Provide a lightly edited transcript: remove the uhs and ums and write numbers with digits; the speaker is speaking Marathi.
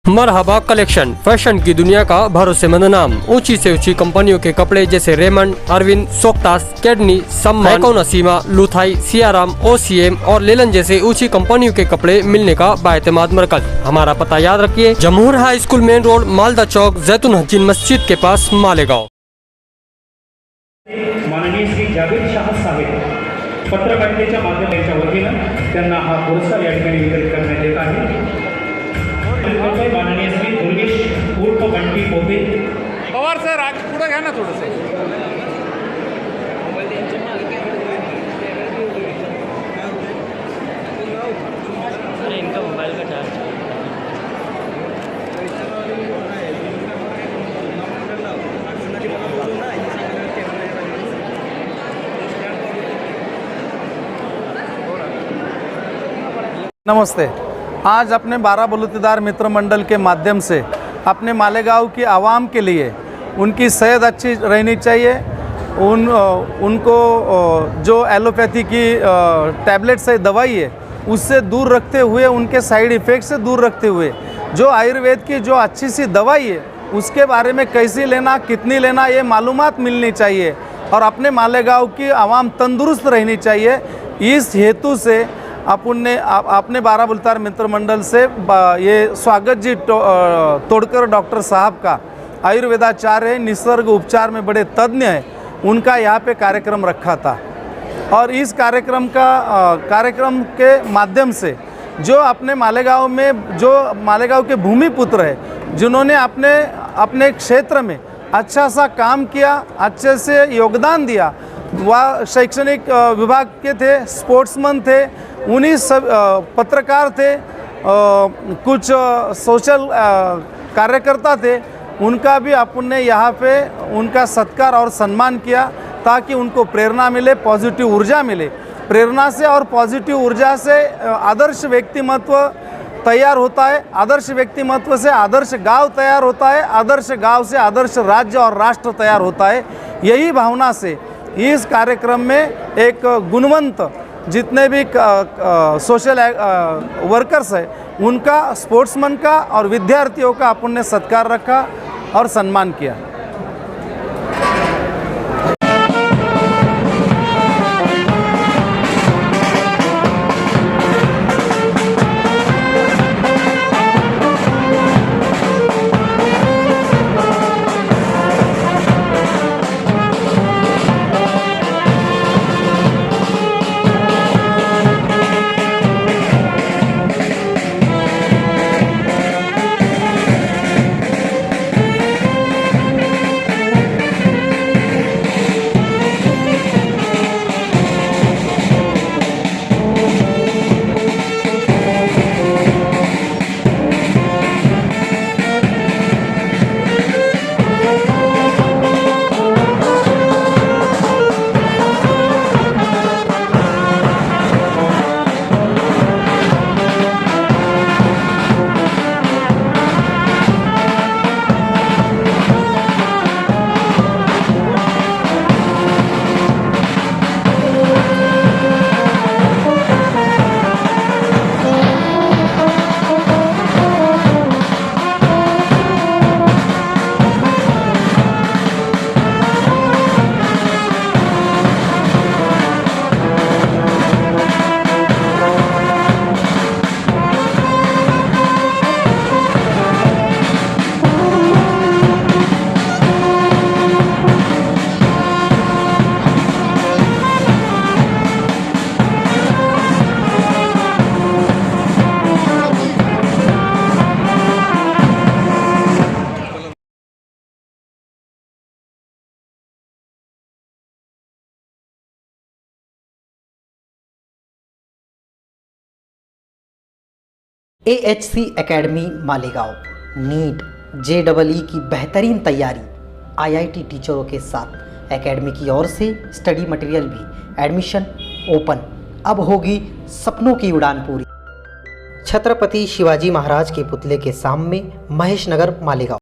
मरहबा कलेक्शन, फैशन की दुनिया का भरोसेमंद नाम। ऊंची से ऊंची कंपनियों के कपड़े जैसे रेमंड, अरविंद, सोक्टास, कैडनी, सम्मान, नसीमा, लुथाई, सियाराम, ओसीएम और लेलन जैसे ऊंची कंपनियों के कपड़े मिलने का बाएतमाद मरकज। हमारा पता याद रखिए, जमहूर हाई स्कूल मेन रोड, मालदा चौक, जैतून हजीन मस्जिद के पास, मालेगांव। माननीय श्री जावेद शाह साहेब पत्रकारितेच्या माध्यमाच्या वतीनं त्यांना हा पुरस्कार या ठिकाणी वितरित करण्यात येत आहे। माननीय श्री दुर्गेश उर्फ बंटी पोपे पवार सर, आज पुढे घ्या ना थोडंसं। इनका मोबाइल का चार्ज नमस्ते। आज अपने 12 बलूतेदार मित्र मंडल के माध्यम से अपने मालेगांव की आवाम के लिए उनकी सेहत अच्छी रहनी चाहिए, उनको जो एलोपैथी की टैबलेट से दवाई है उससे दूर रखते हुए, उनके साइड इफ़ेक्ट से दूर रखते हुए, जो आयुर्वेद की जो अच्छी सी दवाई है उसके बारे में कैसी लेना, कितनी लेना, ये मालूमात मिलनी चाहिए और अपने मालेगांव की आवाम तंदुरुस्त रहनी चाहिए। इस हेतु से अपने 12 बलूतेदार मित्र मंडल से ये स्वागत जी तोड़कर डॉक्टर साहब का आयुर्वेदाचार्य है, निसर्ग उपचार में बड़े तज्ञ हैं, उनका यहाँ पे कार्यक्रम रखा था। और इस कार्यक्रम कार्यक्रम के माध्यम से जो अपने मालेगांव में जो मालेगांव के भूमिपुत्र है, जिन्होंने अपने क्षेत्र में अच्छा सा काम किया, अच्छे से योगदान दिया, वह शैक्षणिक विभाग के थे, स्पोर्ट्समैन थे, उन्हीं सब पत्रकार थे, कुछ सोशल कार्यकर्ता थे, उनका भी अपन ने यहाँ पे उनका सत्कार और सम्मान किया ताकि उनको प्रेरणा मिले, पॉजिटिव ऊर्जा मिले। प्रेरणा से और पॉजिटिव ऊर्जा से आदर्श व्यक्तिमत्व तैयार होता है, आदर्श व्यक्तिमत्व से आदर्श गांव तैयार होता है, आदर्श गांव से आदर्श राज्य और राष्ट्र तैयार होता है। यही भावना से इस कार्यक्रम में एक गुणवंत जितने भी सोशल वर्कर्स हैं उनका, स्पोर्ट्समैन का और विद्यार्थियों का अपन ने सत्कार रखा और सम्मान किया। AHC एकेडमी मालेगांव नीट JEE की बेहतरीन तैयारी IIT टीचरों के साथ एकेडमी की ओर से स्टडी मटेरियल भी एडमिशन ओपन। अब होगी सपनों की उड़ान पूरी। छत्रपति शिवाजी महाराज के पुतले के सामने, महेश नगर, मालेगांव।